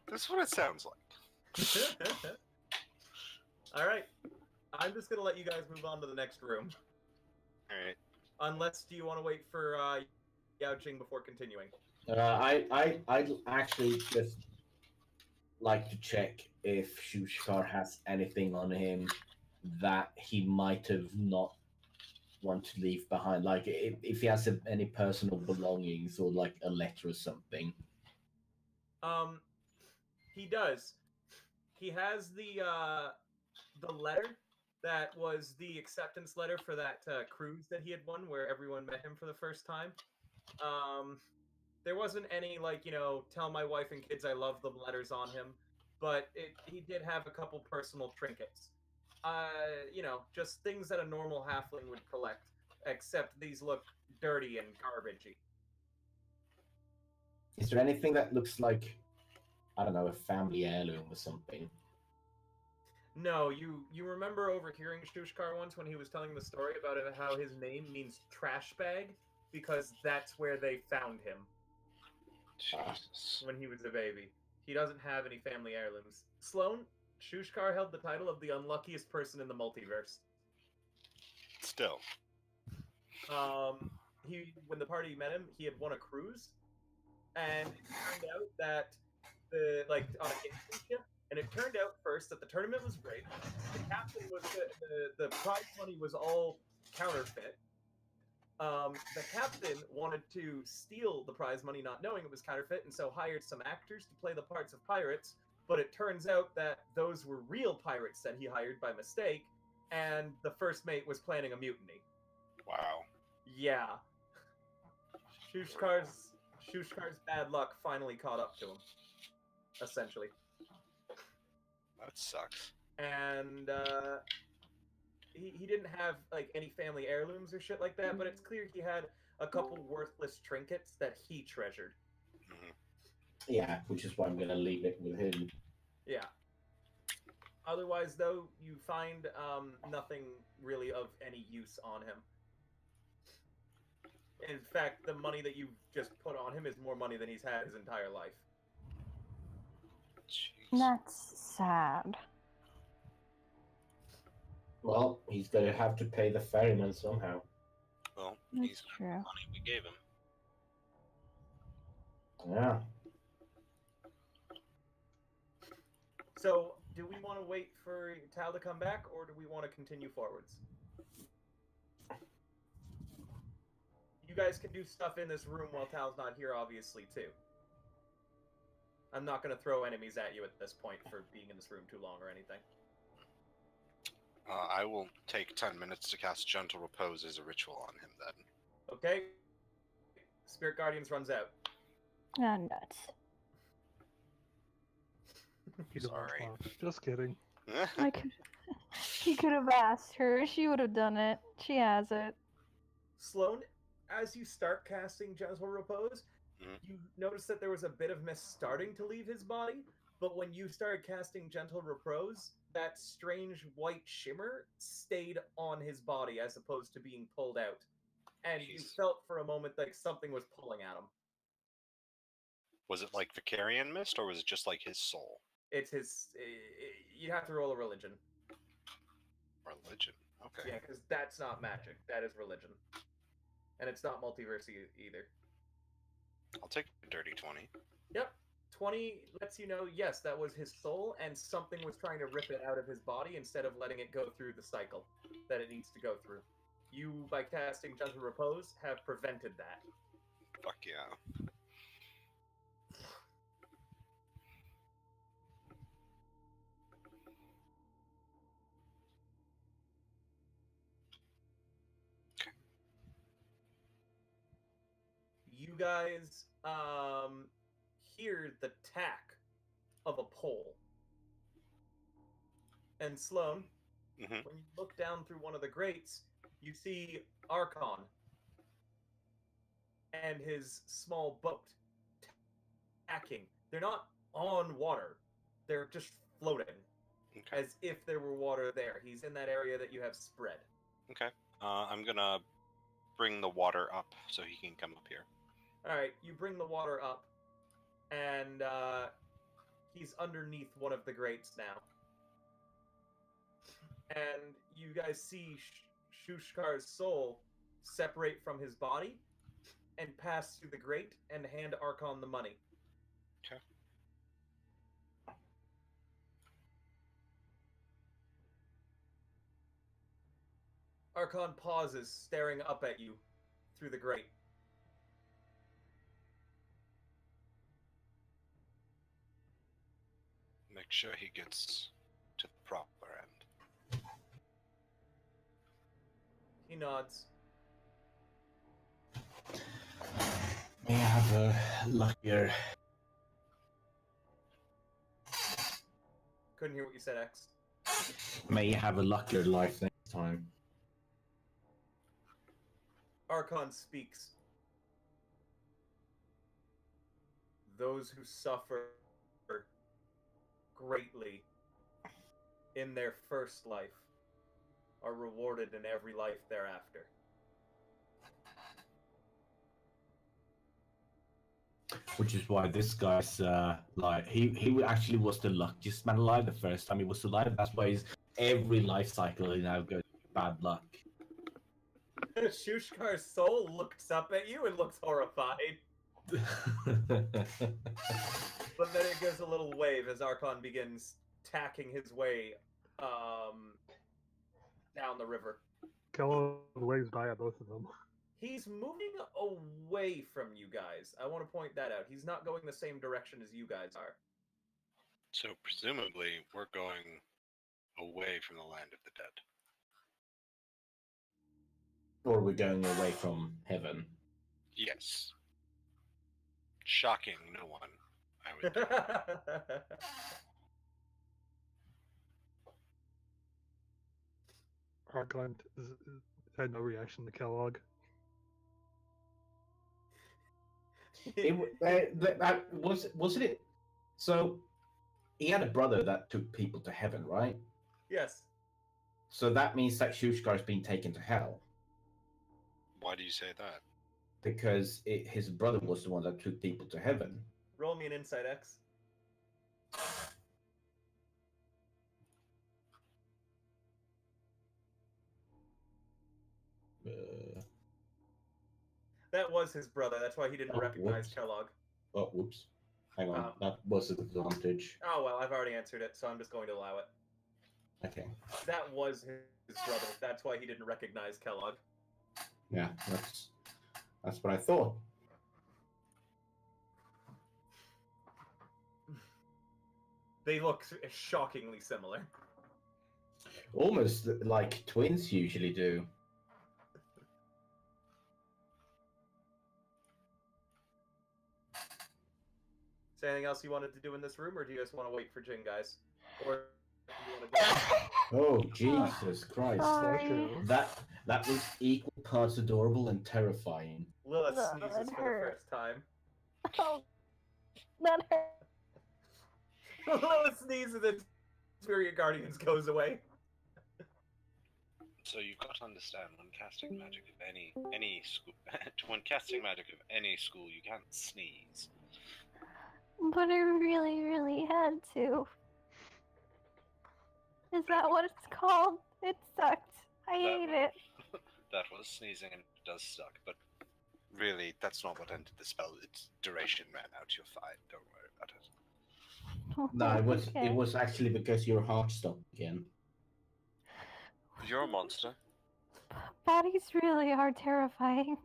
That's what it sounds like. All right. I'm just going to let you guys move on to the next room. All right. Unless, do you want to wait for Yao Jing before continuing? I'd actually just like to check if Shushkar has anything on him that he might have not want to leave behind. Like if he has any personal belongings or like a letter or something. He does. He has the letter that was the acceptance letter for that cruise that he had won, where everyone met him for the first time. There wasn't any tell my wife and kids I love them letters on him, but he did have a couple personal trinkets. Just things that a normal halfling would collect, except these look dirty and garbagey. Is there anything that looks like, I don't know, a family heirloom or something? No, you remember overhearing Shushkar once when he was telling the story about how his name means trash bag because that's where they found him Jesus. when he was a baby. He doesn't have any family heirlooms. Sloan, Shushkar held the title of the unluckiest person in the multiverse. Still. When the party met him, he had won a cruise, and it turned out that on a gambling ship, and it turned out first that the tournament was rigged. The captain was the prize money was all counterfeit. The captain wanted to steal the prize money, not knowing it was counterfeit, and so hired some actors to play the parts of pirates. But it turns out that those were real pirates that he hired by mistake, and the first mate was planning a mutiny. Wow. Yeah. Shushkar's bad luck finally caught up to him, essentially. That sucks. And he didn't have any family heirlooms or shit like that, but it's clear he had a couple worthless trinkets that he treasured. Mm-hmm. Yeah, which is why I'm gonna leave it with him. Yeah. Otherwise, though, you find nothing really of any use on him. In fact, the money that you've just put on him is more money than he's had his entire life. Jeez. That's sad. Well, he's gonna have to pay the ferryman somehow. Well, That's he's got true. the money we gave him. Yeah. So, do we want to wait for Tal to come back, or do we want to continue forwards? You guys can do stuff in this room while Tal's not here, obviously, too. I'm not going to throw enemies at you at this point for being in this room too long or anything. I will take 10 minutes to cast Gentle Repose as a ritual on him then. Okay. Spirit Guardians runs out. Ah, nuts. He doesn't Sorry. want. Just kidding. He could have asked her. She would have done it. She has it. Sloan, as you start casting Gentle Repose, you notice that there was a bit of mist starting to leave his body, but when you started casting Gentle Repose, that strange white shimmer stayed on his body as opposed to being pulled out. And you felt for a moment like something was pulling at him. Was it like Vicarian Mist, or was it just like his soul? It's his... you have to roll a religion. Religion. Okay. Yeah, because that's not magic. That is religion. And it's not multiverse either. I'll take a dirty 20. Yep. 20 lets you know, yes, that was his soul, and something was trying to rip it out of his body instead of letting it go through the cycle that it needs to go through. You, by casting Gentle Repose, have prevented that. Fuck yeah. You guys hear the tack of a pole. And Sloan, when you look down through one of the grates, you see Archon and his small boat tacking. They're not on water. They're just floating. Okay. As if there were water there. He's in that area that you have spread. Okay. I'm gonna bring the water up so he can come up here. Alright, you bring the water up, and he's underneath one of the grates now. And you guys see Shushkar's soul separate from his body and pass through the grate and hand Archon the money. Okay. Archon pauses, staring up at you through the grate. Make sure he gets to the proper end. He nods. May I have a luckier. Couldn't hear what you said, X. May you have a luckier life next time. Archon speaks. Those who suffer greatly in their first life are rewarded in every life thereafter. Which is why this guy's like he actually was the luckiest man alive the first time he was alive. That's why his every life cycle he now goes bad luck. Shushkar's soul looks up at you and looks horrified. But then it gives a little wave as Archon begins tacking his way down the river. Kellogg waves by at both of them. He's moving away from you guys. I want to point that out. He's not going the same direction as you guys are. So presumably we're going away from the land of the dead. Or we're going away from heaven. Yes. Shocking no one, I would think. Archon had no reaction to Kellogg. That wasn't it. So he had a brother that took people to heaven, right? Yes. So that means that Shushkar's been taken to hell Why do you say that? because his brother was the one that took people to heaven. Roll me an insight, X. That was his brother. That's why he didn't Oh, recognize whoops. Kellogg. Oh, whoops. Hang on. That was an advantage. Oh, well, I've already answered it, so I'm just going to allow it. Okay. That was his brother. That's why he didn't recognize Kellogg. Yeah, that's what I thought. They look shockingly similar. Almost like twins usually do. Is there anything else you wanted to do in this room, or do you just want to wait for Jin, guys? Or do you want to go? Oh, Jesus Christ. Sorry. That was equal parts adorable and terrifying. Lilith No, sneezes it for hurt. the first time. Oh, that hurt. Lilith sneezes and Spirit Guardians goes away. So you've got to understand, when casting magic of any school, when casting magic of any school, you can't sneeze. But I really, really had to. Is that what it's called? It sucked. I hate it. That was sneezing and it does suck, but really, that's not what ended the spell. Its duration ran out. You're fine. Don't worry about it. No, Okay. it was actually because your heart stopped again. You're a monster. Baddies really are terrifying.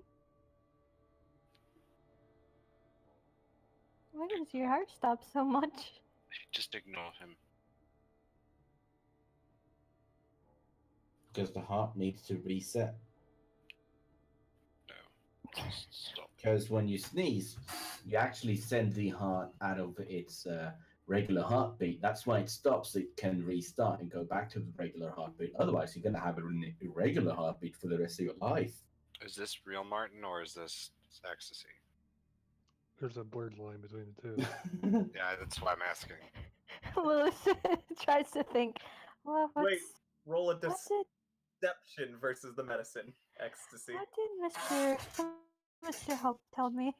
Why does your heart stop so much? Just ignore him. Because the heart needs to reset. No. Just stop. Because when you sneeze, you actually send the heart out of its regular heartbeat. That's why it stops. It can restart and go back to the regular heartbeat. Otherwise, you're going to have an irregular heartbeat for the rest of your life. Is this real Martin or is this ecstasy? There's a blurred line between the two. Yeah, that's why I'm asking. Lewis tries to think. Well, Wait, roll a what did deception versus the medicine. Ecstasy. what did Mr. Hope tell me?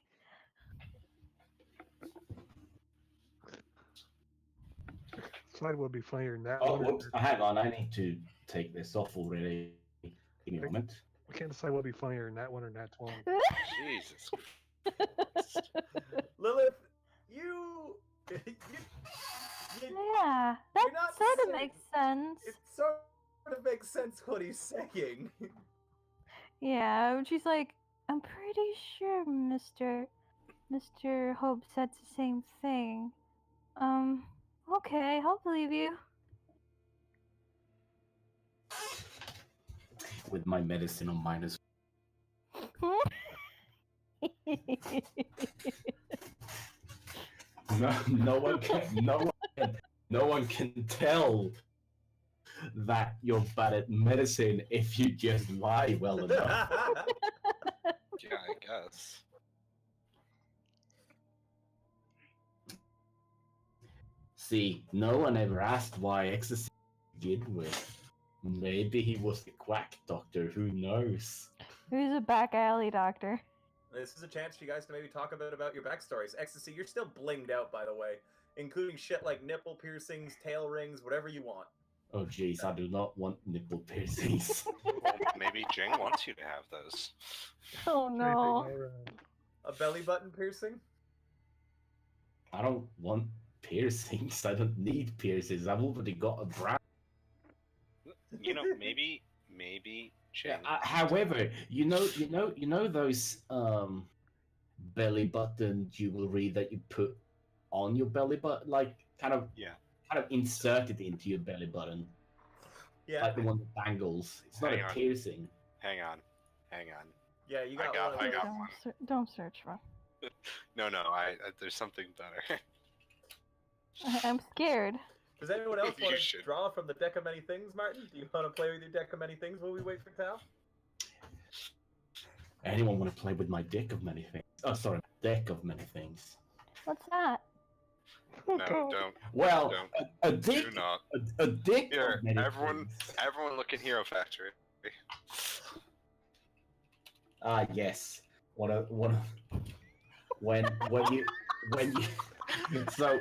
decide what would be funnier than that Oh, one. whoops. Hang on. I need to take this off already. Give me a moment. I can't decide what would be funnier than that one or that 12. Jesus. Lilith, you Yeah, that You're not sort of saying- makes sense. it sort of makes sense what he's saying. Yeah, she's like, I'm pretty sure Mr. Hope said the same thing. Okay, I'll believe you. With my medicine on minus. No one can tell that you're bad at medicine if you just lie well enough. Yeah, I guess. See, no one ever asked why ecstasy to begin with. Maybe he was the quack doctor, who knows? Who's a back alley doctor? This is a chance for you guys to maybe talk a bit about your backstories. Ecstasy, you're still blinged out, by the way, including shit like nipple piercings, tail rings, whatever you want. Oh jeez, I do not want nipple piercings. Well, maybe Jing wants you to have those. Oh no. A belly button piercing? I don't want piercings. I don't need piercings. I've already got a brow. You know, maybe Jing. However, you know those belly button jewelry that you put on your belly button, like kind of inserted into your belly button, Yeah. like the one that dangles. It's not Hang a on. piercing. Hang on. Yeah, you got, got- one of I got those. one. Don't search for. No, I there's something better. I'm scared. Does anyone else You want to should. draw from the deck of many things, Martin? Do you want to play with your deck of many things while we wait for Tal? Anyone want to play with my dick of many things? Oh, sorry, deck of many things. What's that? No, don't. Well, Don't. a dick, Do not. a dick. Here, of many everyone- things. Everyone look in Hero Factory. Ah, yes. When you so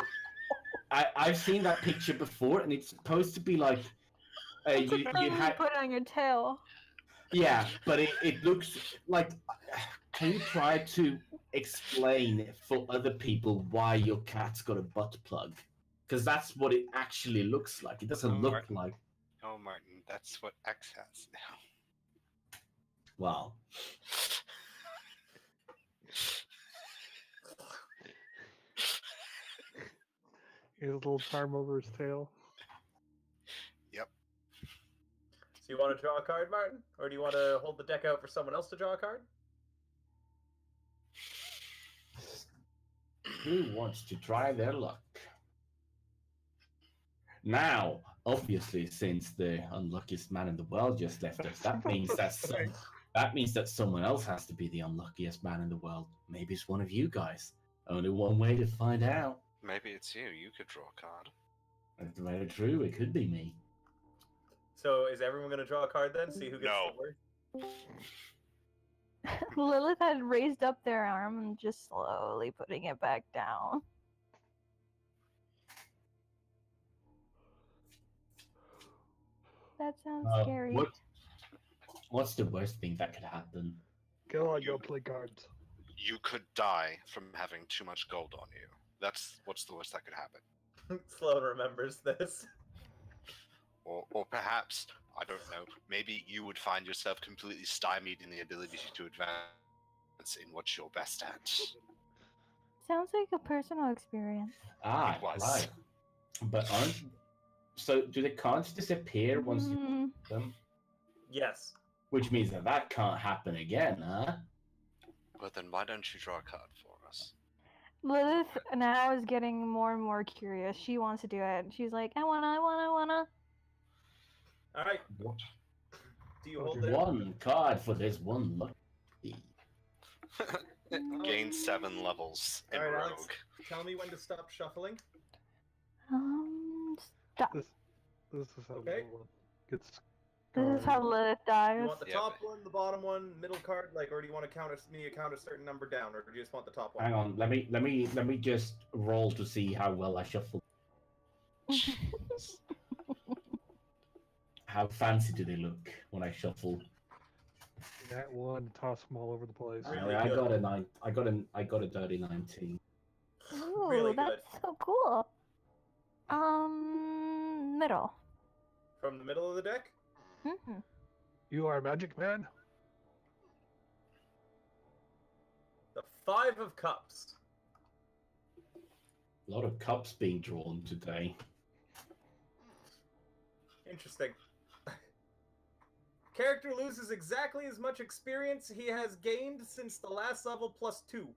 I've seen that picture before, and it's supposed to be like It's you a thing you had put on your tail. yeah, but it looks like. Can you try to explain for other people why your cat's got a butt plug? Because that's what it actually looks like. It doesn't Oh, look Martin. like. Oh, Martin, that's what X has now. Well, His little charm over his tail. So you want to draw a card, Martin? Or do you want to hold the deck out for someone else to draw a card? who wants to try their luck? Now, obviously, since the unluckiest man in the world just left us, that means that someone else has to be the unluckiest man in the world. Maybe it's one of you guys. Only one way to find out. Maybe it's you. You could draw a card. That's very true. It could be me. So is everyone going to draw a card then? See who gets No. the word? Lilith had raised up their arm and just slowly putting it back down. That sounds scary. What's the worst thing that could happen? Go on, go play cards. You could die from having too much gold on you. That's what's the worst that could happen. Sloan remembers this. Or perhaps, I don't know, maybe you would find yourself completely stymied in the ability to advance in what you're best at. Sounds like a personal experience. Ah, It was. right. But aren't so? Do the cards disappear once you Mm, put them? Yes. Which means that can't happen again, huh? Well, then why don't you draw a card for us? Lilith now is getting more and more curious. She wants to do it. She's like, I wanna. All right. What? Do you hold it? One card for this one lucky. Gain 7 levels in Alright, Rogue. Alex. Tell me when to stop shuffling. Stop. This is how Okay. the one gets. This is how Lilith dies. You want the Yeah, top but- one, the bottom one, middle card, like, or do you want to count a certain number down, or do you just want the top one? Hang on, let me just roll to see how well I shuffle. Jeez. How fancy do they look when I shuffle? That one, toss them all over the place. Really I good. got a nine. I got a dirty 19. Ooh, Really that's good. so cool. Middle. From the middle of the deck? Hmm. You are a magic man? The Five of Cups. A lot of cups being drawn today. Interesting. Character loses exactly as much experience he has gained since the last level plus 2.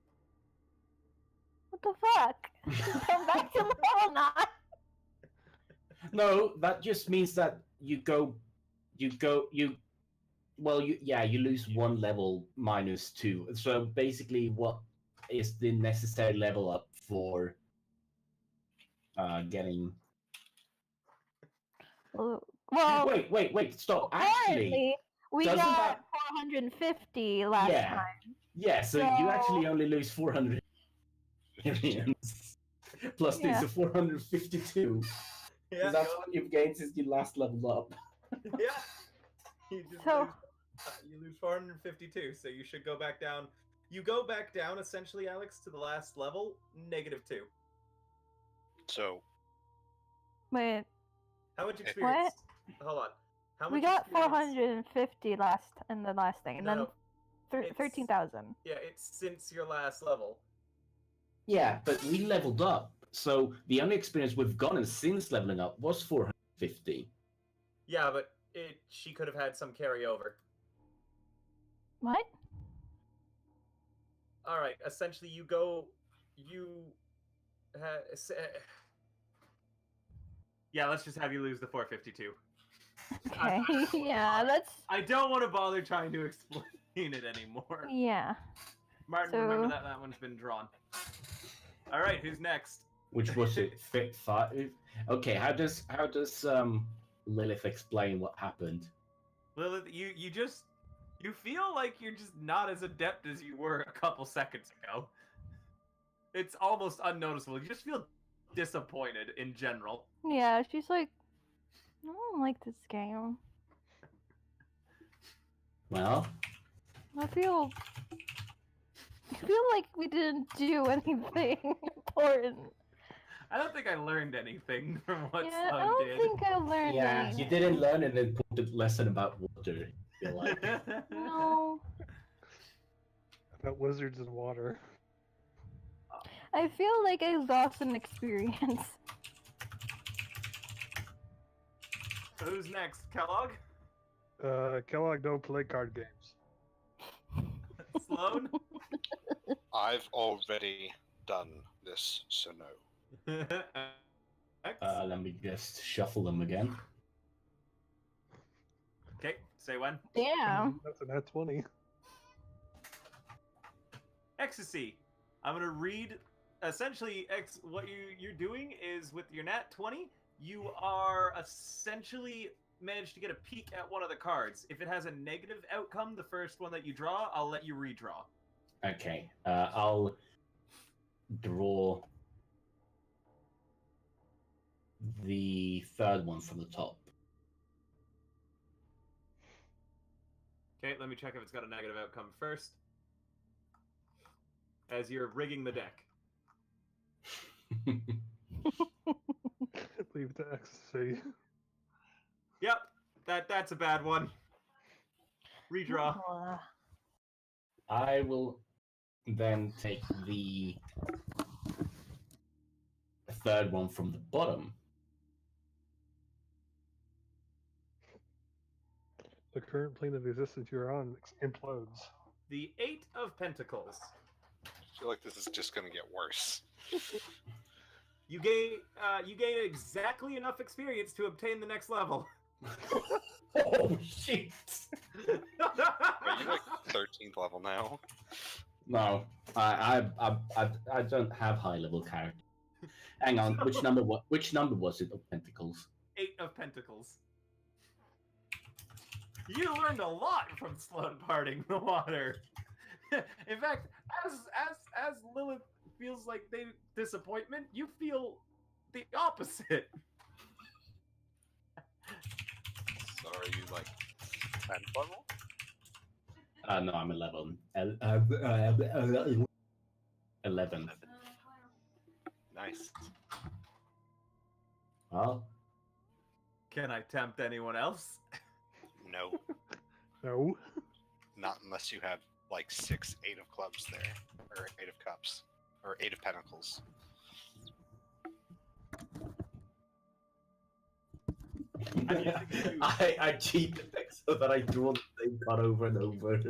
What the fuck? Come back to level 9. No, that just means that you lose one level minus 2. So basically, what is the necessary level up for getting? Well, Wait! Stop. Actually, apparently we doesn't got that- 450 last Yeah. time. Yeah, so you So- actually only lose 400 experience. Plus 2, Yeah. so 452. Yeah, That's what you've gained since you last leveled up. yeah. You just So- you lose 452, so you should go back down. You go back down, essentially, Alex, to the last level, -2. So, Wait, How much experience? Hold on. How much we got experience? 450 in the last thing, and No, then it's- 13,000. Yeah, it's since your last level. Yeah, but we leveled up. So the only experience we've gotten since leveling up was 450. Yeah, but she could have had some carryover. What? All right, essentially, yeah, let's just have you lose the 452. Okay, yeah, that's I don't want to bother trying to explain it anymore. yeah. Martin, remember So- that one's been drawn. All right, who's next? Which was it? Fit 5? Okay, how does Lilith explain what happened? Lilith, you feel like you're just not as adept as you were a couple seconds ago. It's almost unnoticeable. You just feel disappointed in general. Yeah, she's like, I don't like this game. Well, I feel like we didn't do anything important. I don't think I learned anything from what Yeah, I Sloan don't did. think I learned yeah, anything. you didn't learn an important lesson about water. I feel like. No. About wizards and water. I feel like I lost an experience. Who's next? Kellogg? Kellogg don't play card games. Sloan? I've already done this, so no. X? Let me just shuffle them again. Okay, say when. Damn. That's a nat 20. Ecstasy. I'm gonna read. Essentially, what you're doing is with your nat 20, you are essentially managed to get a peek at one of the cards. If it has a negative outcome, the first one that you draw, I'll let you redraw. Okay, I'll draw the third one from the top. Okay, let me check if it's got a negative outcome first. As you're rigging the deck. Leave it to ecstasy. Yep, that's a bad one. Redraw. I will then take the third one from the bottom. The current plane of existence you're on implodes. The Eight of Pentacles. I feel like this is just gonna get worse. You gain exactly enough experience to obtain the next level. Oh shit! Are you like 13th level now? No, I don't have high level character. Hang on, which number was it of Pentacles? Eight of Pentacles. You learned a lot from Sloan parting the water. In fact, as Lilith feels like disappointment, you feel the opposite. are you like 10th level? No, I'm 11. 11. Nice. Well, Can I tempt anyone else? No, No. not unless you have like 6 8 of clubs there, or 8 of cups, or 8 of pentacles. I'm using a two. I cheat the deck so that I draw the same card over and over.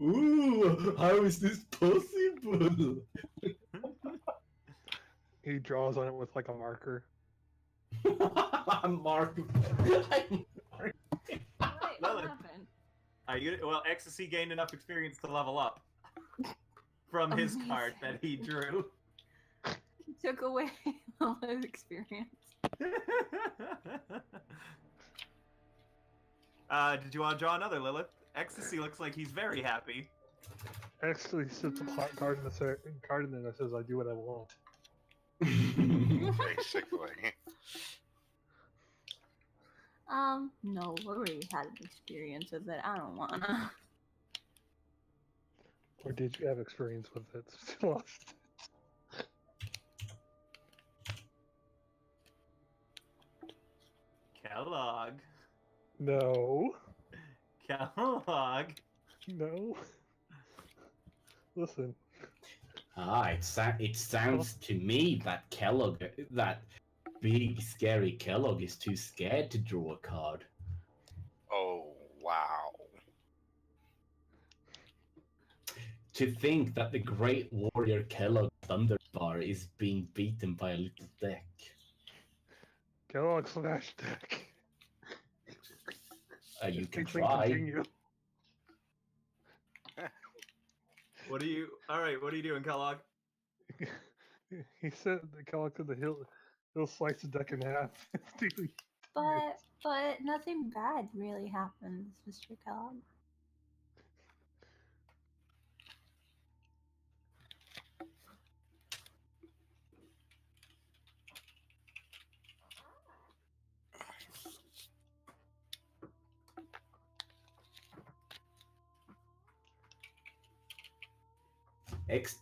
Ooh, how is this possible? He draws on it with like a marker. I'm Mark. What Lilith. happened? Well, Ecstasy gained enough experience to level up from his card that he drew. He took away all his experience. Did you want to draw another, Lilith? Ecstasy looks like he's very happy. Actually, sits a card in the card in there that says, "I do what I want." Basically. No, I already had an experience with it. I don't wanna. Or did you have experience with it? Lost. Kellogg. No. Kellogg. No. Listen. It sounds to me that that big scary Kellogg is too scared to draw a card. Oh, wow. To think that the great warrior Kellogg Thunderbar is being beaten by a little deck. Kellogg slash deck. You can Please try. continue. What are you? All right, what are you doing, Kellogg? He said that Kellogg said that he'll slice the deck in half. But nothing bad really happens, Mr. Kellogg.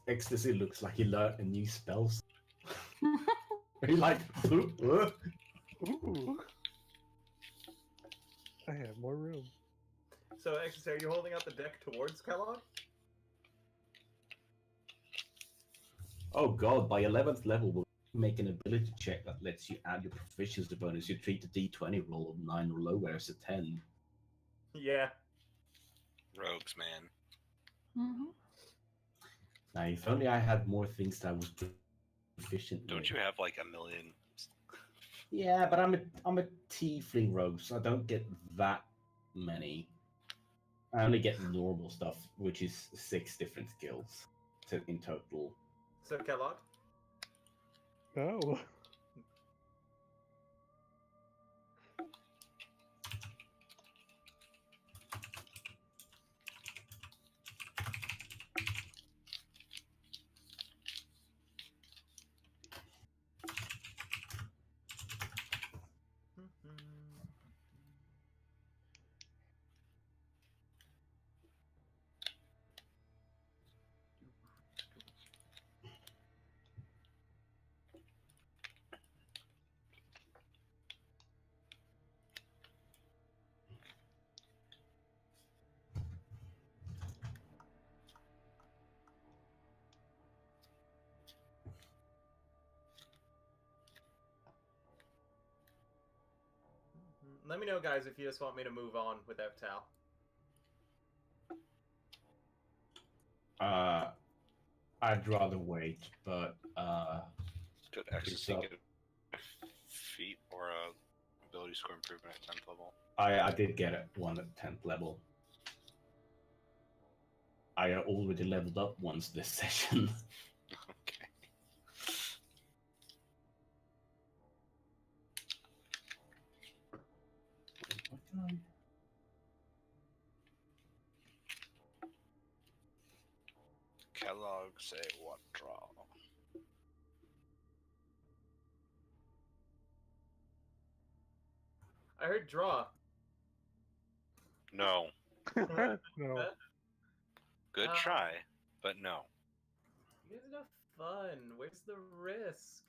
Ecstasy looks like he learned a new spell. He like, Ooh. I have more room. So, Ecstasy, are you holding out the deck towards Kellogg? oh god, by 11th level we'll make an ability check that lets you add your proficiency bonus. You treat the d20 roll of 9 or lower as a 10. Yeah. Rogues, man. Mm-hmm. Now, if only I had more things that I was proficient Don't with. you have like a million? Yeah, but I'm a tiefling rogue, so I don't get that many. I only get normal stuff, which is 6 different skills in total. So, Kellogg? No. Let me know, guys, if you just want me to move on without Tal. I'd rather wait, but Did Ecstasy so. get a feat or a ability score improvement at 10th level? I did get one at 10th level. I already leveled up once this session. Okay. Kellogg say what draw? I heard draw. No. No. Good try, but no. You guys have fun. Where's the risk?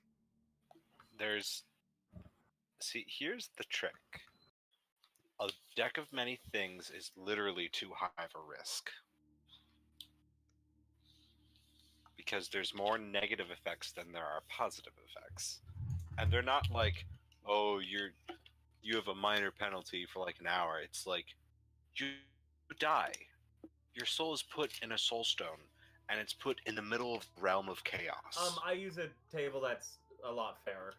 See, here's the trick. A deck of many things is literally too high of a risk. Because there's more negative effects than there are positive effects. And they're not like, oh, you have a minor penalty for like an hour. It's like, you die. Your soul is put in a soul stone, and it's put in the middle of the realm of chaos. I use a table that's a lot fairer.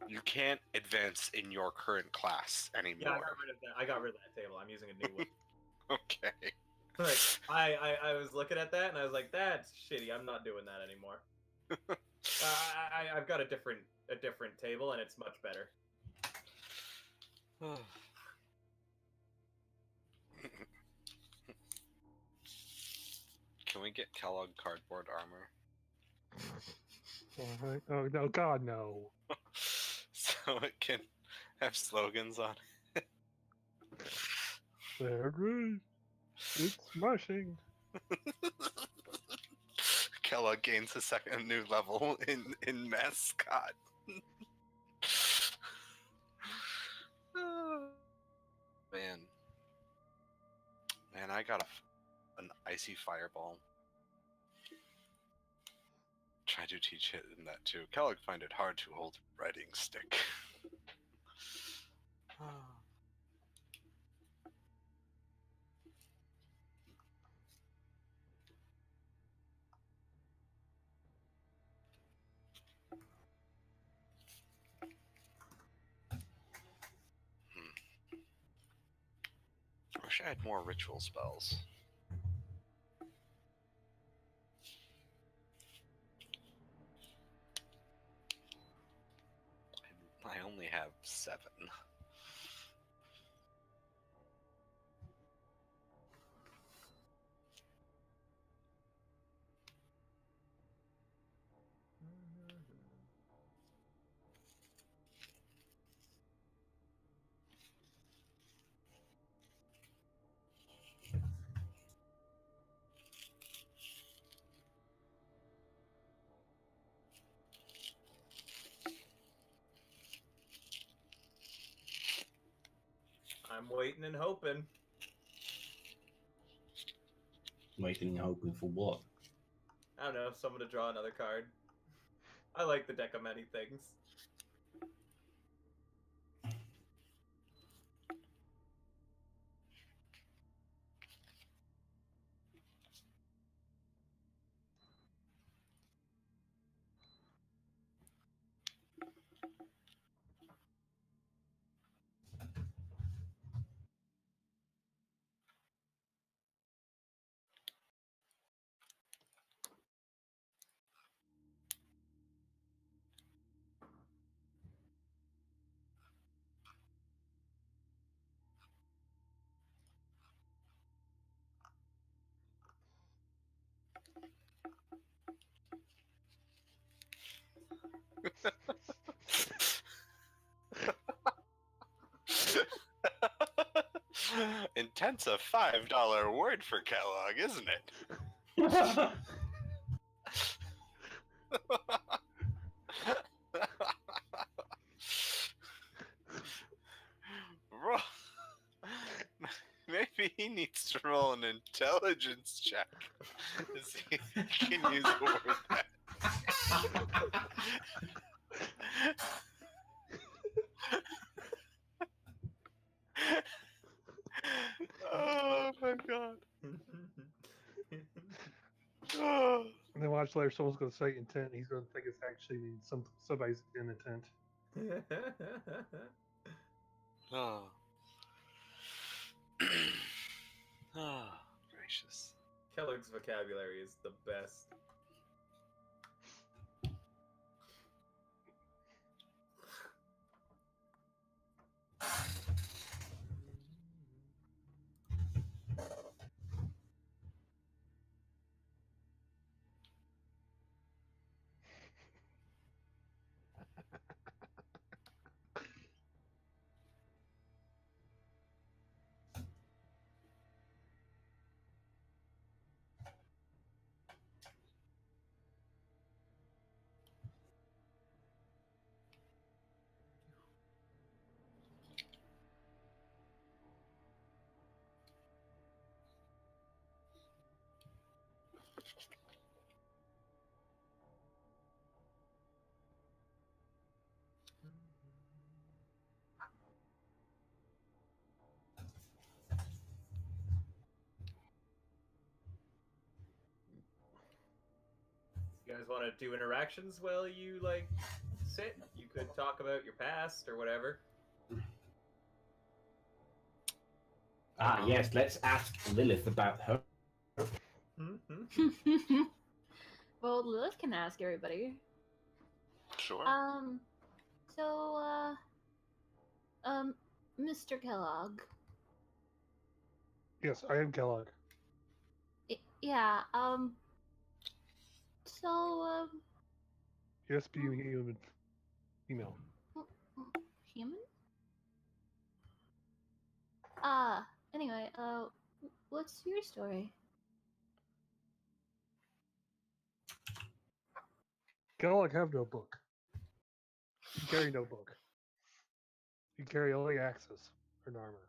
You can't advance in your current class anymore. Yeah, I got rid of that. I got rid of that table. I'm using a new one. Okay. Like, I was looking at that and I was like, that's shitty. I'm not doing that anymore. I've got a different table and it's much better. Can we get Kellogg cardboard armor? Alright. Oh no, God no. So it can have slogans on it. They're good. It's smashing. Kellogg gains a new level in mascot. Man, I got an icy fireball. Try to teach it in that too. Kellogg find it hard to hold a writing stick. I wish I had more ritual spells. I only have 7. I'm waiting and hoping. Waiting and hoping for what? I don't know, someone to draw another card. I like the deck of many things. Intense a $5 word for Kellogg, isn't it? Maybe he needs to roll an intelligence check to see if he can use a word that. Oh my god. Oh. And then watch later, someone's going to say intent. He's going to think it's actually somebody's in intent. Oh. Oh, gracious. Kellogg's vocabulary is the best. You guys want to do interactions while you like sit? You could talk about your past or whatever. Ah, yes. Let's ask Lilith about her. Mm-hmm. Well, Lilith can ask everybody. Sure. So, Mr. Kellogg. Yes, I am Kellogg. Yeah, so, Yes, being human. Female. human? Anyway, what's your story? Kellogg have no book. You carry no book. You carry only axes and armor.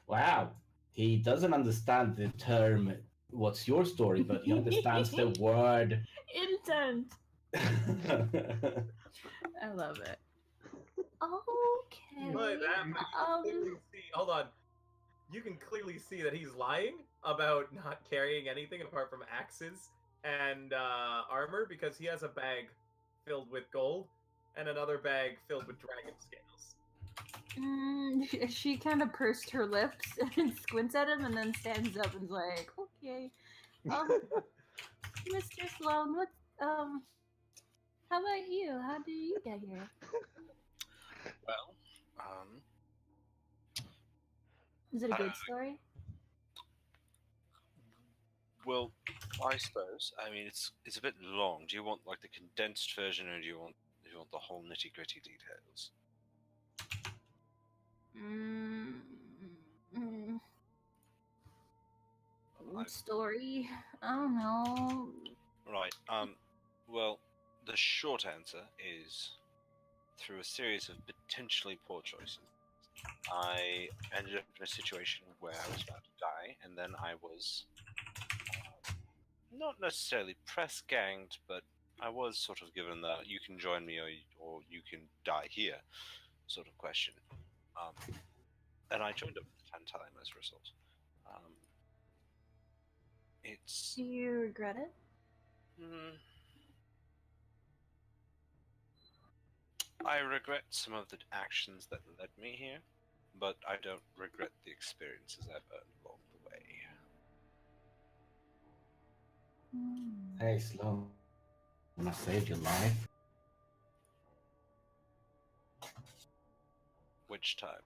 Wow. He doesn't understand the term "what's your story," but he understands the word. Intent! I love it. Okay. But that you can clearly see. Hold on. You can clearly see that he's lying about not carrying anything apart from axes and armor because he has a bag filled with gold and another bag filled with dragon scales. She kind of pursed her lips and squints at him and then stands up and's like, okay. Mr. Sloan, what, how about you? How did you get here? Well, Is it a good story? well, I suppose. I mean, it's a bit long. Do you want like the condensed version, or do you want the whole nitty gritty details? Story? I don't know. Right. Well, the short answer is through a series of potentially poor choices, I ended up in a situation where I was about to die, and then I was not necessarily press ganged, but I was sort of given the "you can join me or you can die here" sort of question, and I joined up with Tantalium as a result. It's Do you regret it? I regret some of the actions that led me here, but I don't regret the experiences I've earned along the way. Hey, Sloan. When I saved your life. Which time?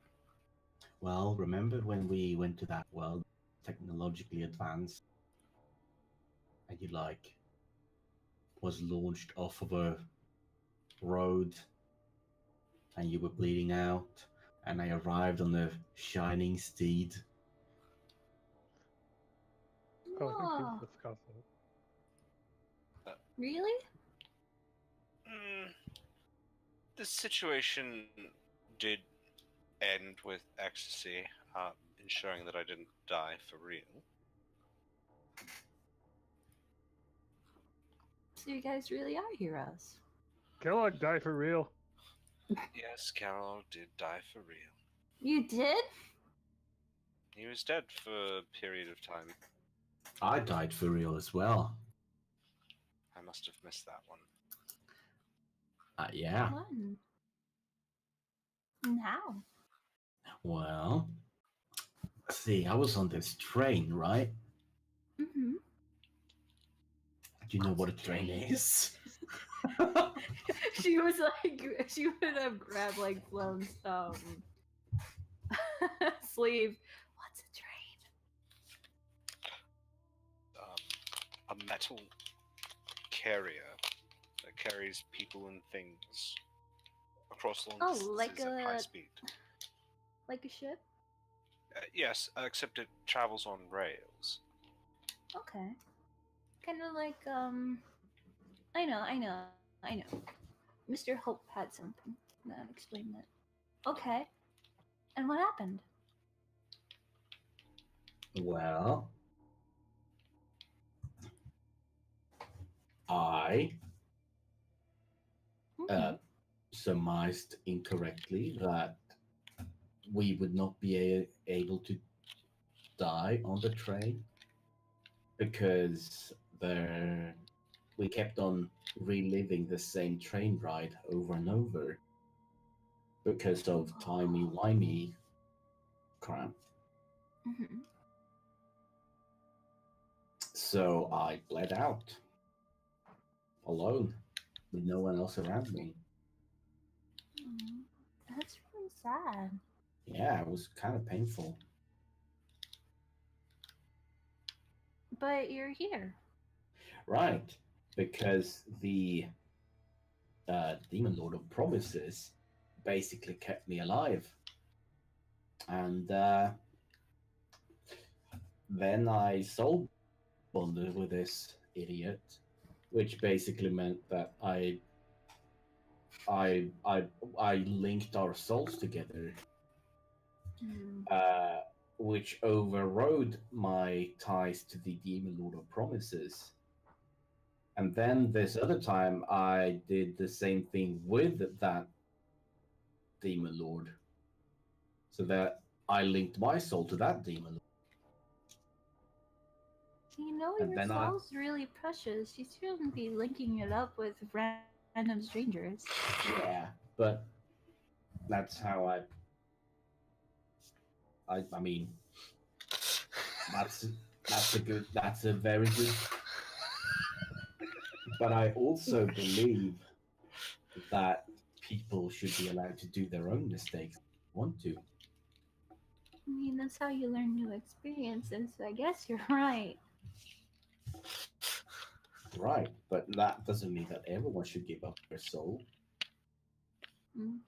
Well, remember when we went to that world, technologically advanced, and you was launched off of a road, and you were bleeding out, and I arrived on the shining steed. Oh, I think Oh, we discussed it. really? This situation did end with ecstasy, ensuring that I didn't die for real. So you guys really are heroes. Kellogg died for real. Yes, Carol did die for real. You did? He was dead for a period of time. I died for real as well. I must have missed that one. Yeah. When? And how? Well, see, I was on this train, right? Mm-hmm. Do you know what a train is? She was like, she would have grabbed like Sloane's sleeve. What's a train? A metal carrier that carries people and things across long distances at high speed. Like a ship? Yes, except it travels on rails. Okay. Kind of like, I know. Mr. Hope had something that explained that. Okay. And what happened? Well, I surmised incorrectly that we would not be able to die on the train because there we kept on reliving the same train ride over and over because of timey-wimey crap. Mhm. So I bled out alone with no one else around me. Aw, that's really sad. Yeah, it was kind of painful. But you're here. Right, because the Demon Lord of Promises basically kept me alive. And then I soul bonded with this idiot, which basically meant that I linked our souls together, Mm. which overrode my ties to the Demon Lord of Promises. And then this other time, I did the same thing with that Demon Lord, so that I linked my soul to that Demon Lord. You know, And your then soul's really precious. You shouldn't be linking it up with random strangers. Yeah, but that's how I mean, that's a very good. But I also believe that people should be allowed to do their own mistakes if they want to. I mean, that's how you learn new experiences. So I guess you're right. Right, but that doesn't mean that everyone should give up their soul. Hmm.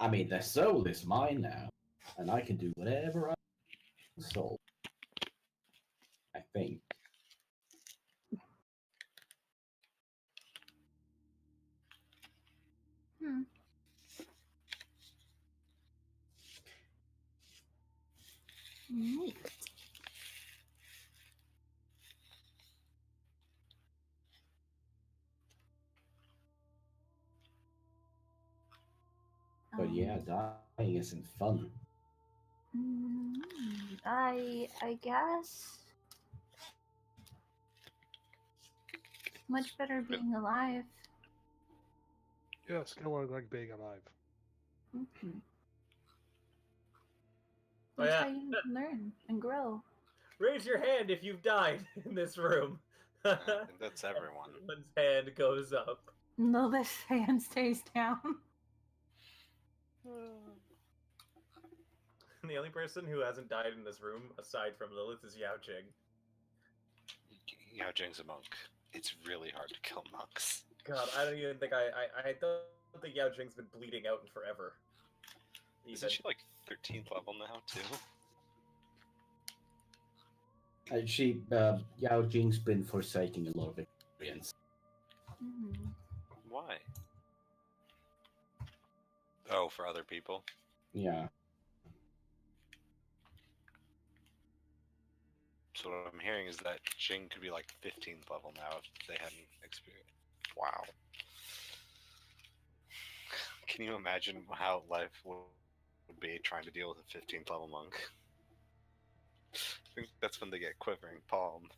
I mean, their soul is mine now, and I can do whatever I want with the soul. I think. Hmm. Neat. But yeah, dying isn't fun. I guess much better being alive. Yeah, it's kind of like being alive. Mm-hmm. Oh, That's yeah. how you learn and grow. Raise your hand if you've died in this room. I think that's everyone. Everyone's hand goes up. No, this hand stays down. The only person who hasn't died in this room, aside from Lilith, is Yao Jing. Yao Jing's a monk. It's really hard to kill monks. God, I don't even think I don't think Yao Jing's been bleeding out in forever. Isn't she like 13th level now too? Yao Jing's been forsaking a lot of experience. Mm-hmm. Why? Oh, for other people. Yeah. So what I'm hearing is that Jing could be like 15th level now if they hadn't experienced. Wow. Can you imagine how life would be trying to deal with a 15th level monk? I think that's when they get quivering palm.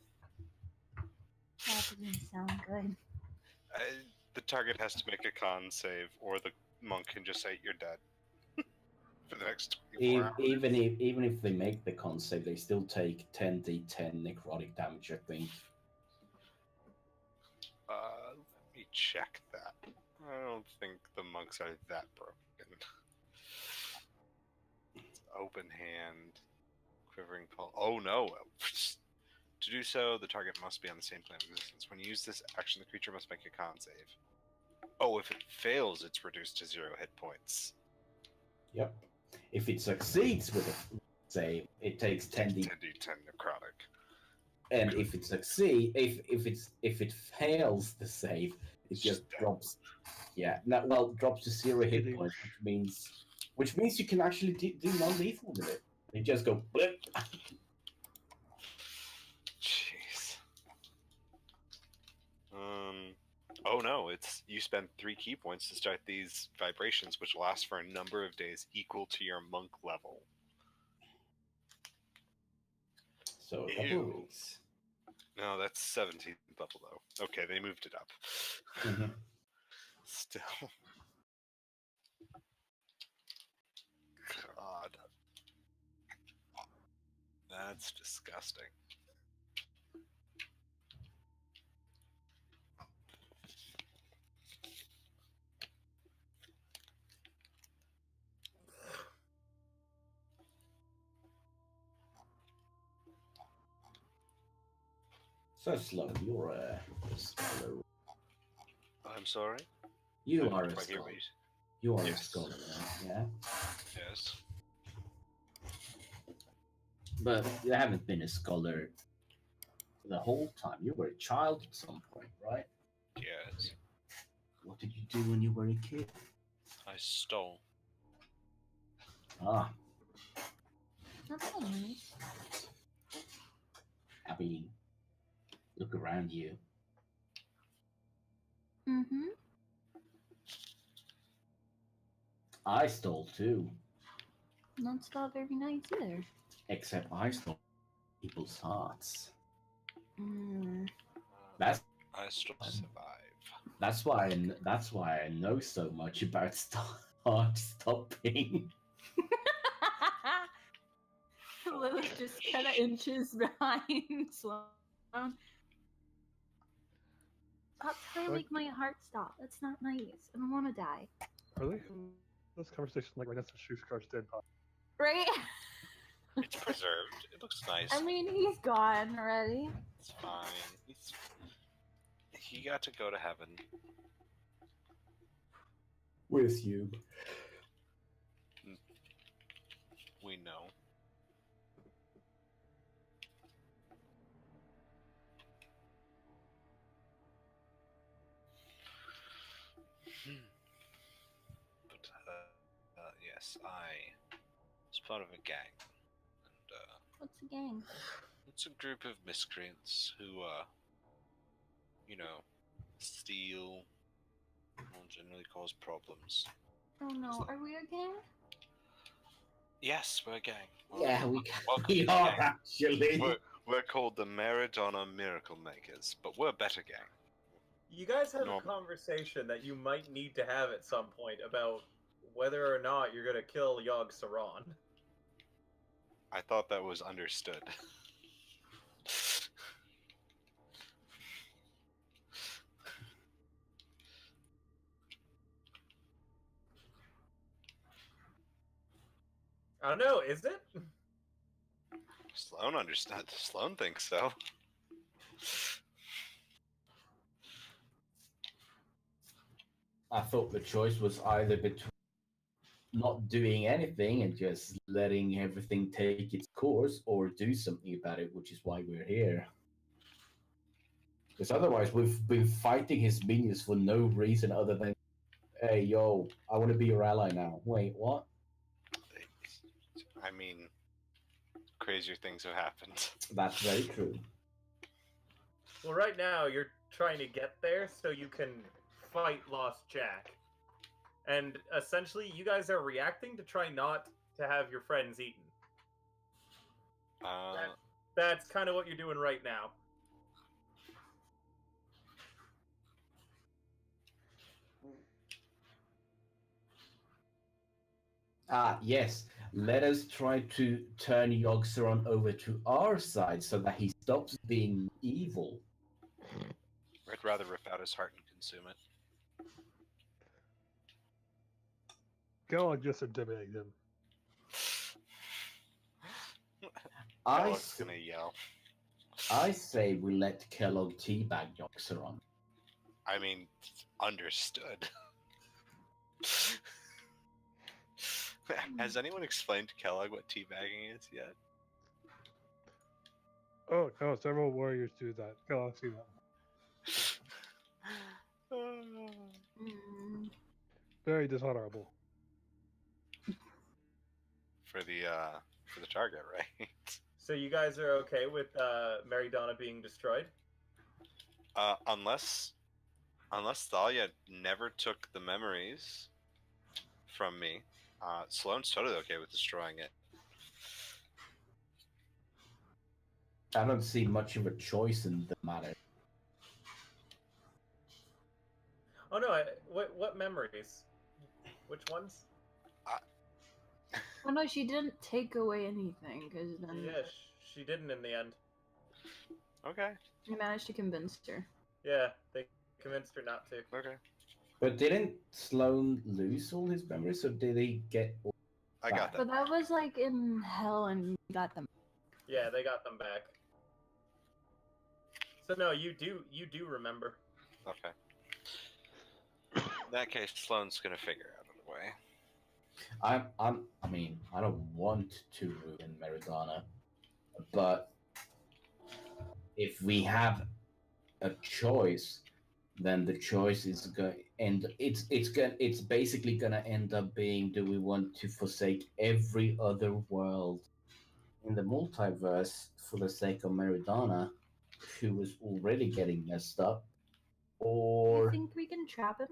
That doesn't sound good. The target has to make a con save, or the monk can just say, "You're dead." For the next 24 hours. Even if they make the con save, they still take 10d10 necrotic damage, I think. Let me check that. I don't think the monks are that broken. It's open hand, quivering palm. Oh no! To do so, the target must be on the same plane of existence. When you use this action, the creature must make a con save. Oh, if it fails, it's reduced to 0 hit points. Yep. If it succeeds with a save, it takes 10d10 necrotic. And if it succeeds, if it fails the save, it just drops. Yeah, drops to 0 hit points, which means you can actually do non-lethal with it. You just go blip. Jeez. Oh no! It's you spend 3 key points to start these vibrations, which last for a number of days equal to your monk level. So a couple of weeks. No, that's 17th level though. Okay, they moved it up. Mhm. Still. God. That's disgusting. So slow. You're a scholar. I'm sorry? You I are didn't a quite hear scholar. what you You are a Yes. scholar, right? Yeah. Yes. But you haven't been a scholar the whole time. You were a child at some point, right? Yes. What did you do when you were a kid? I stole. Ah, That's so nice. I mean, look around you. Mm-hmm. I stole too, That's not very nice either. except I stole people's hearts. Mm. That's I still survive. that's why I know so much about heart stopping. Lilith just kind of inches behind Sloan. Stop trying to Like- make my heart stop. That's not nice. I don't want to die. Are they having this conversation like right next to Shushkar's dead body? Right? It's preserved. It looks nice. I mean, he's gone already. It's fine. He got to go to heaven. With you. We know. But yes, I was part of a gang, and What's a gang? it's a group of miscreants who, steal and generally cause problems. Oh no, are we a gang? Yes, we're a gang. Yeah, we Welcome we to the are gang. actually. We're called the Maradona Miracle Makers, but we're a better gang. You guys have Normal. a conversation that you might need to have at some point about whether or not you're gonna kill Yogg Saron. I thought that was understood. I don't know, is it? Sloan understood. Sloan thinks so. I thought the choice was either between not doing anything and just letting everything take its course or do something about it, which is why we're here. Because otherwise, we've been fighting his minions for no reason other than, hey, yo, I want to be your ally now. Wait, what? I mean, crazier things have happened. That's very true. Well, right now you're trying to get there so you can fight Lost Jack. And essentially, you guys are reacting to try not to have your friends eaten. That's kind of what you're doing right now. Yes. Let us try to turn Yogg-Saron over to our side so that he stops being evil. I'd rather rip out his heart and consume it. Go on, just intimidate him. Kellogg's gonna yell. I say we let Kellogg teabag Yogg-Saron. I mean, understood. Has anyone explained to Kellogg what teabagging is yet? Oh no, several warriors do that. Go on, see that. Mm. Very dishonorable. For the target, right? So you guys are okay with Mary Donna being destroyed? Unless Thalia never took the memories from me, Sloane's totally okay with destroying it. I don't see much of a choice in the matter. Oh no! What memories? Which ones? Oh no, she didn't take away anything because then Yeah, she didn't in the end. Okay. I managed to convince her. Yeah, they convinced her not to. Okay. But didn't Sloan lose all his memories, or did he get all I got back? But that. that was like in hell, and we got them. Yeah, they got them back. So no, you do remember. Okay. In that case, Sloane's gonna figure out a way. I mean, I don't want to ruin Meridana, but if we have a choice, then the choice is going, and it's basically gonna end up being: do we want to forsake every other world in the multiverse for the sake of Meridana, who was already getting messed up, Do you or think we can trap him?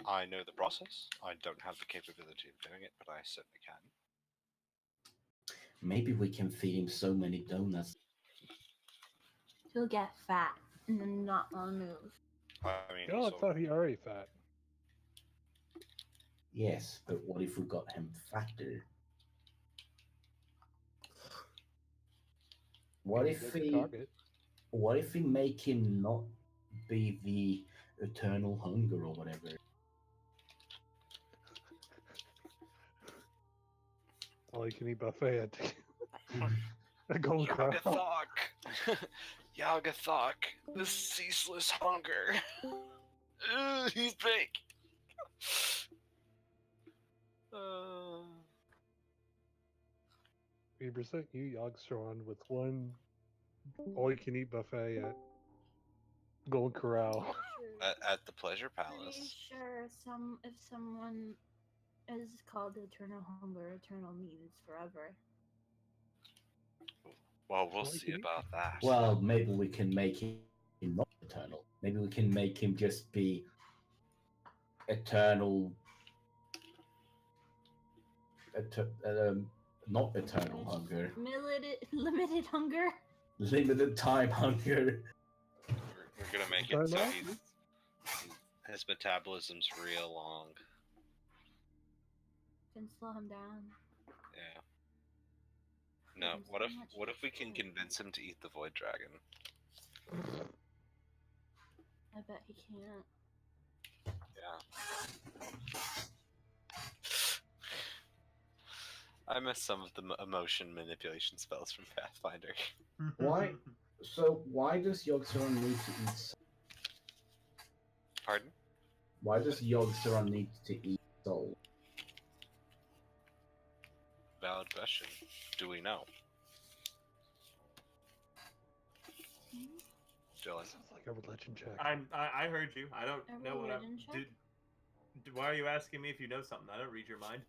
I know the process. I don't have the capability of doing it, but I certainly can. maybe we can feed him so many donuts? He'll get fat and then not want to move. I mean, Oh, I so- thought he already fat. Yes, but what if we got him fatter? What if That's a we target. What if we make him not be the eternal hunger or whatever? All you can eat buffet at Golden Corral. Yagathok! Yagathok! The ceaseless hunger! Ugh, he's big! We present you Yogg-Saron with one all-you-can-eat buffet at Golden Corral. At the Pleasure Pretty Palace. sure if someone is called eternal hunger, eternal means forever. Well, we'll All you see can eat. about that. Well, maybe we can make him not eternal. Maybe we can make him just be eternal. Not eternal hunger. Limited hunger. Limited time hunger. We're gonna make Sorry, it so Mom? his metabolism's real long. Can slow him down. Yeah. No, There's what so if much we can food. convince him to eat the Void Dragon? I bet he can't. Yeah. I miss some of the emotion manipulation spells from Pathfinder. Why? So why does Yogg-Saron need to eat? Pardon? Why does Yogg-Saron need to eat soul? Valid question. Do we know? Dylan. Sounds like a religion check. I heard you. I don't A know what I'm. religion check? Why are you asking me if you know something? I don't read your mind.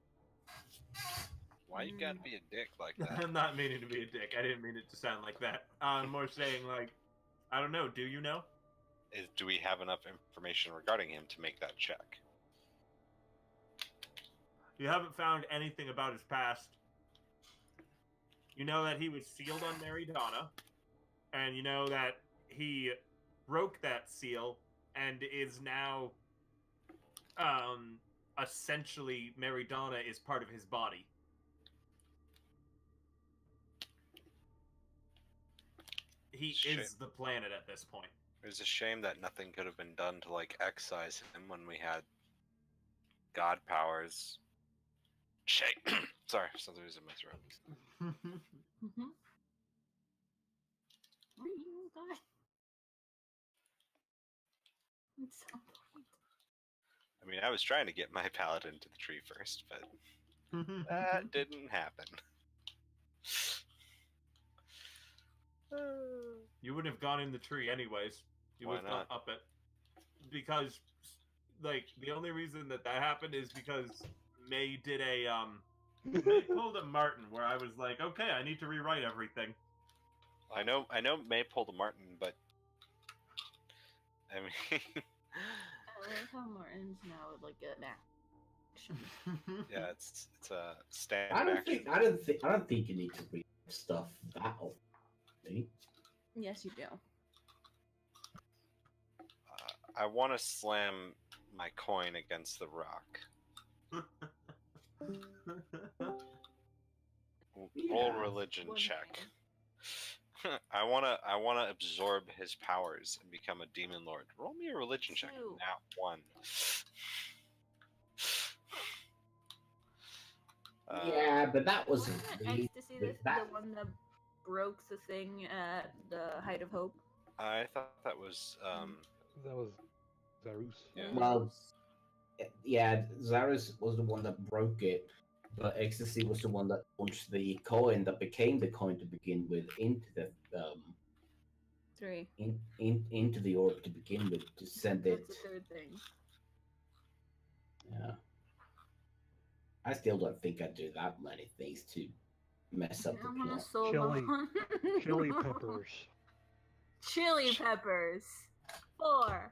Why you gotta be a dick like that? I'm not meaning to be a dick. I didn't mean it to sound like that. I'm more saying like, I don't know. Do you know? Do we have enough information regarding him to make that check? You haven't found anything about his past. You know that he was sealed on Mary Donna, and you know that he broke that seal and is now, essentially Mary Donna is part of his body. He Shit. is the planet at this point. It's a shame that nothing could have been done to like excise him when we had god powers. Shit. Sorry, something was in my throat. Mm-hmm. What are you guys? At some point. I mean, I was trying to get my paladin to the tree first, but that didn't happen. You wouldn't have gone in the tree anyways. You Why would have gone not? up it. Because, like, the only reason that happened is because May did a, May pulled a Martin where I was like, okay, I need to rewrite everything. I know May pulled a Martin, but I mean I love how Martin's now would look at that. action. Yeah, it's a standard I don't action. think I don't think you need to read stuff that often. Yes, you do. I want to slam my coin against the rock. Roll Yeah. religion One check. hand. I wanna absorb his powers and become a demon lord. Roll me a religion check. 2. Now 1. Yeah, but that wasn't Wasn't it really ecstasy with that. the one that broke the thing at the height of hope? I thought that was That was Zarus. Yeah. Well, yeah, Zarus was the one that broke it, but Ecstasy was the one that launched the coin that became the coin to begin with into the 3. into the orb to begin with to send it. That's the third thing. Yeah. I still don't think I'd do that many things to mess up the I'm gonna plot. soul Chili- one. Chili peppers. Chili peppers. 4.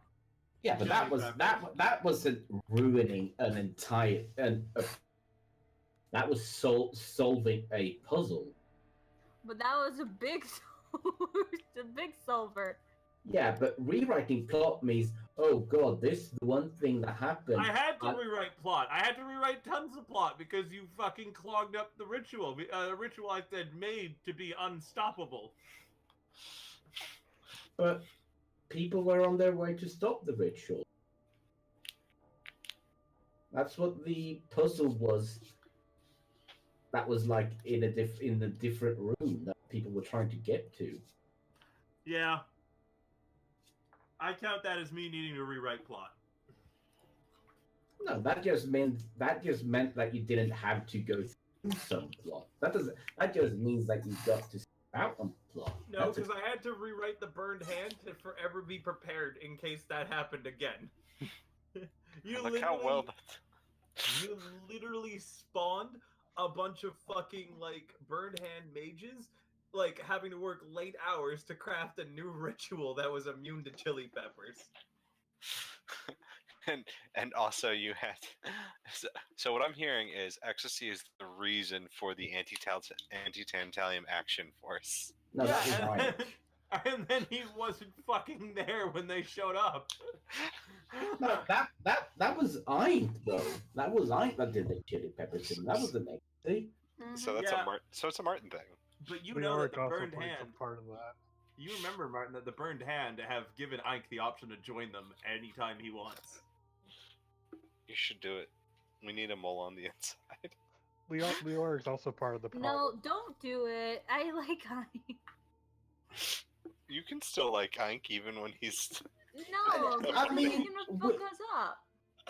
Yeah, but that Chili was peppers. that wasn't ruining an entire that was solving a puzzle. But that was a big a big solver. Yeah, but rewriting plot means, oh god, this is the one thing that happened. I had to I- rewrite plot. I had to rewrite tons of plot because you fucking clogged up the ritual. The ritual I said made to be unstoppable. But people were on their way to stop the ritual. That's what the puzzle was. That was like in a different room that people were trying to get to. Yeah. I count that as me needing to rewrite plot. No, that just meant that you didn't have to go through some plot. That just means that you got to out on plot. No, That's a- because I had to rewrite the burned hand to forever be prepared in case that happened again. look how well that You literally spawned a bunch of fucking like burned hand mages, like having to work late hours to craft a new ritual that was immune to chili peppers. and also you had so what I'm hearing is ecstasy is the reason for the anti-tantalium action force. no, that was and, right. and then he wasn't fucking there when they showed up. No, that was I though. That was I that did the chili pepper thing. That wasn't me. So that's Yeah. so it's a Martin thing. But you We know are that the also burned playing hand. some part of that. You remember, Martin, that the burned hand have given Ike the option to join them anytime he wants. You should do it. We need a mole on the inside. Leora is also part of the problem. No, don't do it. I like honey. You can still like Ike even when he's No, I because mean, he's gonna fuck us up.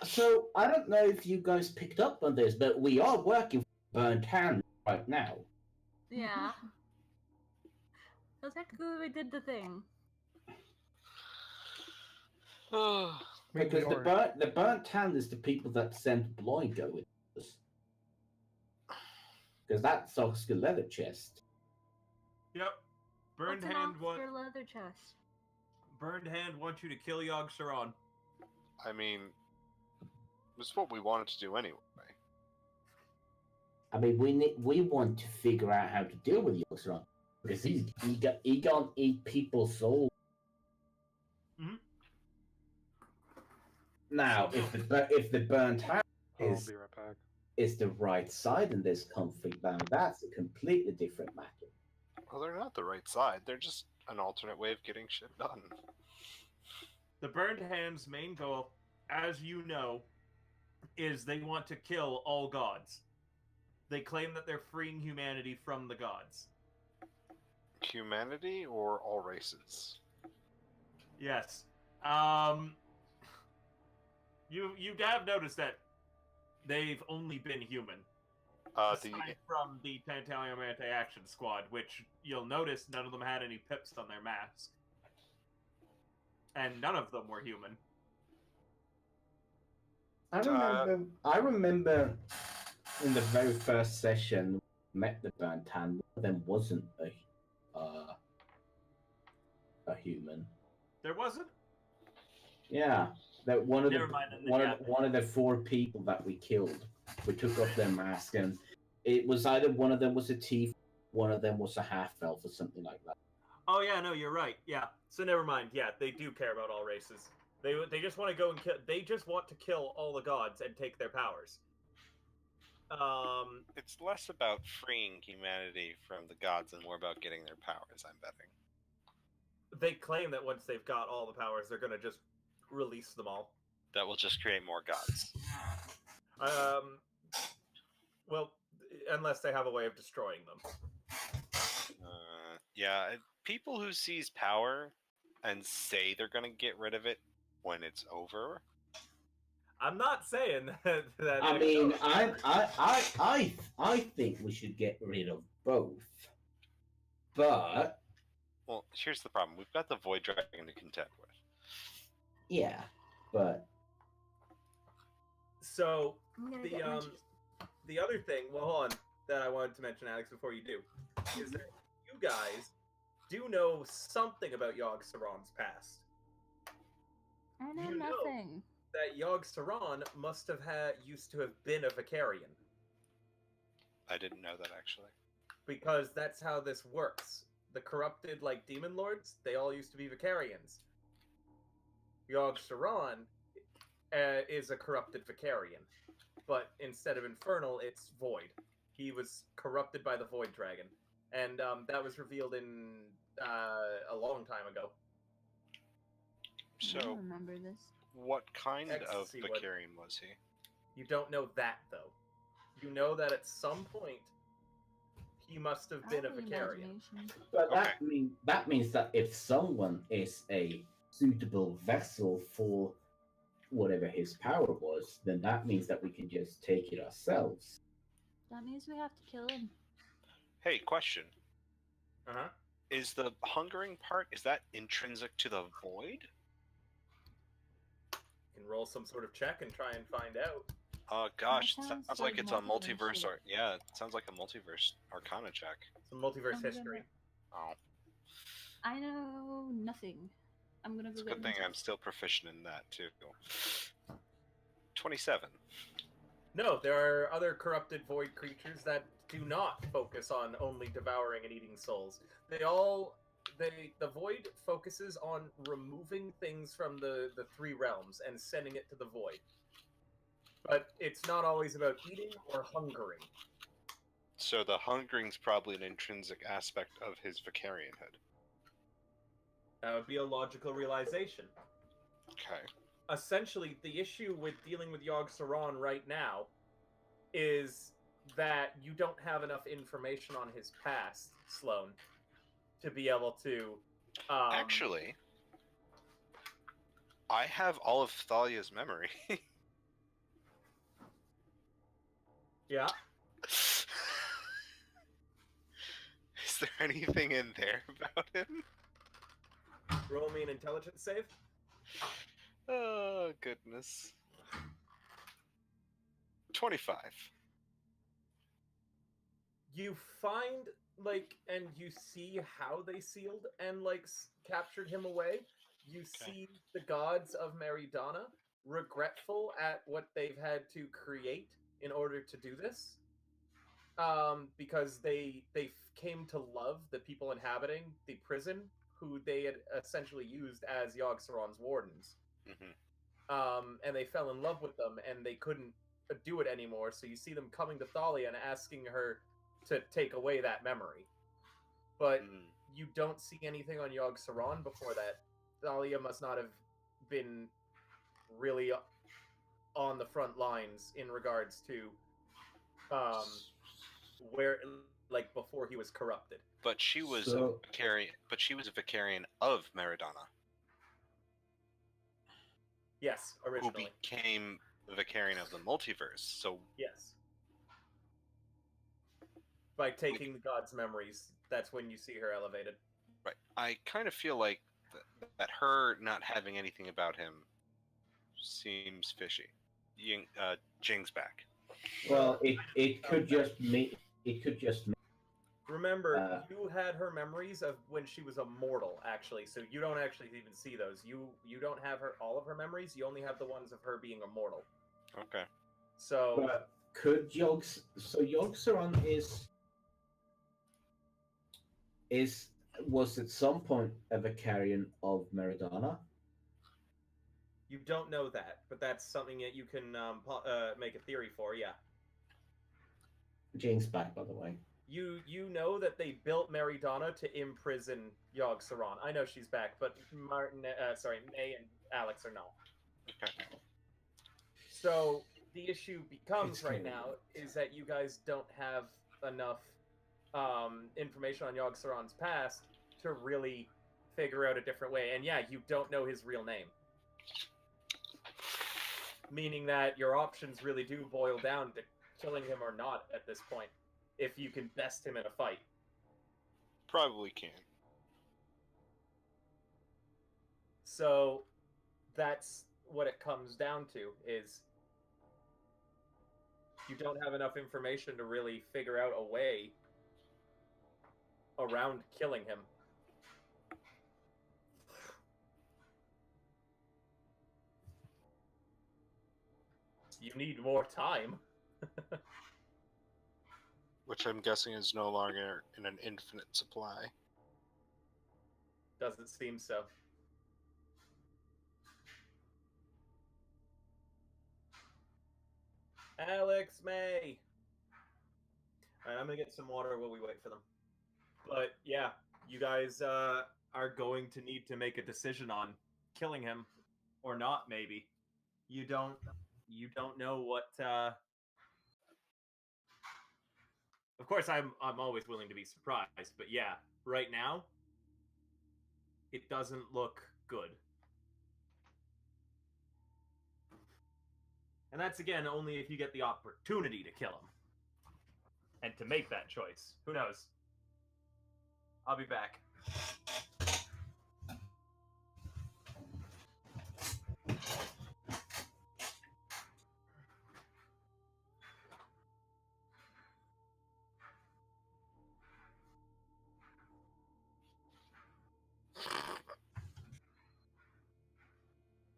So I don't know if you guys picked up on this, but we are working for Burnt Hand right now. Yeah. So technically we did the thing. Because the burnt hand is the people that sent Bloigo with us. Because that's Oscar leather chest. Yep. Burned What's an hand Oscar leather chest? Burned hand wants you to kill Yogg Saron. I mean, it's what we wanted to do anyway. I mean, we want to figure out how to deal with Yoxeron because he gonna eat people's souls. Mhm. Now, if the burnt hand I'll is be right back. is the right side in this conflict, now that's a completely different matter. Well, they're not the right side. They're just an alternate way of getting shit done. The Burned Hand's main goal, as you know, is they want to kill all gods. They claim that they're freeing humanity from the gods. Humanity or all races? Yes. You have noticed that they've only been human. Aside from the Tantalium Anti-Action Squad, which you'll notice none of them had any pips on their mask. And none of them were human. I remember in the very first session met the burnt hand. One of them wasn't a human. There wasn't? Yeah, That one of Never the mind, then, one of the 4 people that we killed, we took off their mask, and it was either one of them was a thief, one of them was a half elf, or something like that. Oh yeah, no, you're right. Yeah. So never mind. Yeah, they do care about all races. They just want to go and kill. They just want to kill all the gods and take their powers. It's less about freeing humanity from the gods and more about getting their powers, I'm betting. They claim that once they've got all the powers, they're gonna just release them all. That will just create more gods. Well, unless they have a way of destroying them. Yeah, people who seize power and say they're gonna get rid of it when it's over. I'm not saying that. I mean, I think we should get rid of both, but Well, here's the problem: we've got the Void Dragon to contend with. yeah, but So I'm gonna get my cheese. the other thing, well, hold on, that I wanted to mention, Alex, before you do, is that you guys do know something about Yogg Saron's past. I know you know- nothing. That Yogg Saron must have used to have been a Vicarian, I didn't know that actually. because that's how this works. The corrupted, like, demon lords, they all used to be Vicarians. Yogg Saron is a corrupted Vicarian, but instead of infernal, it's void. He was corrupted by the Void Dragon, and that was revealed in a long time ago. I So, don't remember this. what kind of Ecstasy, what- Vicarian was he? You don't know that, though. You know that at some point, he must have been a I have the Vicarian. imagination. but that means that if someone is a suitable vessel for whatever his power was, then that means that we can just take it ourselves. That means we have to kill him. Hey, question: Uh-huh. is the hungering part, is that intrinsic to the void? You can roll some sort of check and try and find out. Gosh, That sounds sounds like like it's a multiverse multiverse. shit. Yeah, it sounds like a multiverse Arcana check. Some multiverse I'm gonna- history. Oh, I know nothing. I'm gonna go it's a get good my thing I'm cheese. still proficient in that too. 27. No, there are other corrupted void creatures that do not focus on only devouring and eating souls. The void focuses on removing things from the 3 realms and sending it to the void. But it's not always about eating or hungering. So the hungering's probably an intrinsic aspect of his Vicarianhood. That would be a logical realization. Okay. Essentially, the issue with dealing with Yogg Saron right now is that you don't have enough information on his past, Sloan, to be able to... Actually, I have all of Thalia's memory. Yeah? Is there anything in there about him? Roll me an intelligence save. Oh, goodness. 25. You find, like, and you see how they sealed and, like, captured him away. You see the gods of Meridana regretful at what they've had to create in order to do this. Because they came to love the people inhabiting the prison, who they had essentially used as Yogg Saron's wardens. Mm-hmm. And they fell in love with them, and they couldn't do it anymore. So you see them coming to Thalia and asking her to take away that memory. But you don't see anything on Yogg Saron before that. Thalia must not have been really on the front lines in regards to where, like, before he was corrupted. But she was So- a Vicarian. But she was a Vicarian of Meridana, Yes, who originally. became the Vicarian of the multiverse. So Yes. By taking the god's memories, that's when you see her elevated. right, I kind of feel like that her not having anything about him seems fishy. Jing's back. Well, it could just mean Remember, you had her memories of when she was a mortal, actually. So you don't actually even see those. You don't have all of her memories. You only have the ones of her being a mortal. Okay. So But could Yogg-Saron was at some point a Vicarian of Meridana? you don't know that, but that's something that you can make a theory for. Yeah. Jane's back, by the way. You know that they built Meridana to imprison Yogg-Saron. I know she's back, but May and Alex are not. Okay. So the issue becomes It's right gonna now be- is that you guys don't have enough information on Yogg-Saron's past to really figure out a different way. And yeah, you don't know his real name. Meaning that your options really do boil down to killing him or not at this point, if you can best him in a fight. Probably can. So that's what it comes down to, is you don't have enough information to really figure out a way around killing him. You need more time. Which I'm guessing is no longer in an infinite supply. Doesn't seem so. Alex, May. Alright, I'm gonna get some water while we wait for them. But yeah, you guys are going to need to make a decision on killing him or not. Maybe you don't know what. Of course, I'm always willing to be surprised, but yeah, right now it doesn't look good. And that's again only if you get the opportunity to kill him. And to make that choice. Who knows? I'll be back.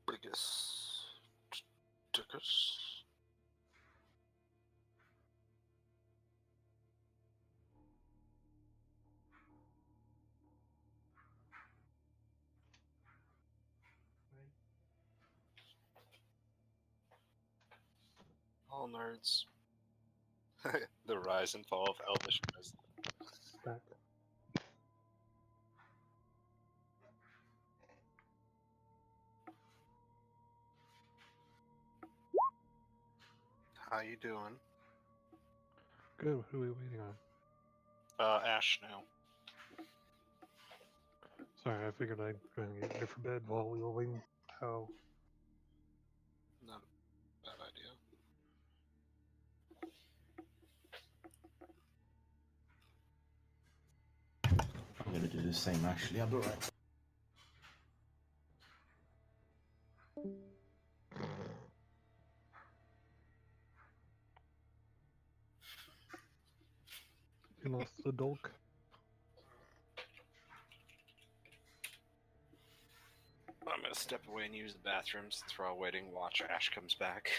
Biggest tickers. All nerds. The rise and fall of Elvish President. Back. How you doing? Good. Who are we waiting on? Ash now. Sorry, I figured I'd go and get ready for bed while we were waiting. How? Not a bad idea. I'm gonna do the same actually. I'll be right. You lost the dolk. I'm gonna step away and use the bathroom since we're all waiting. Watch Ash comes back.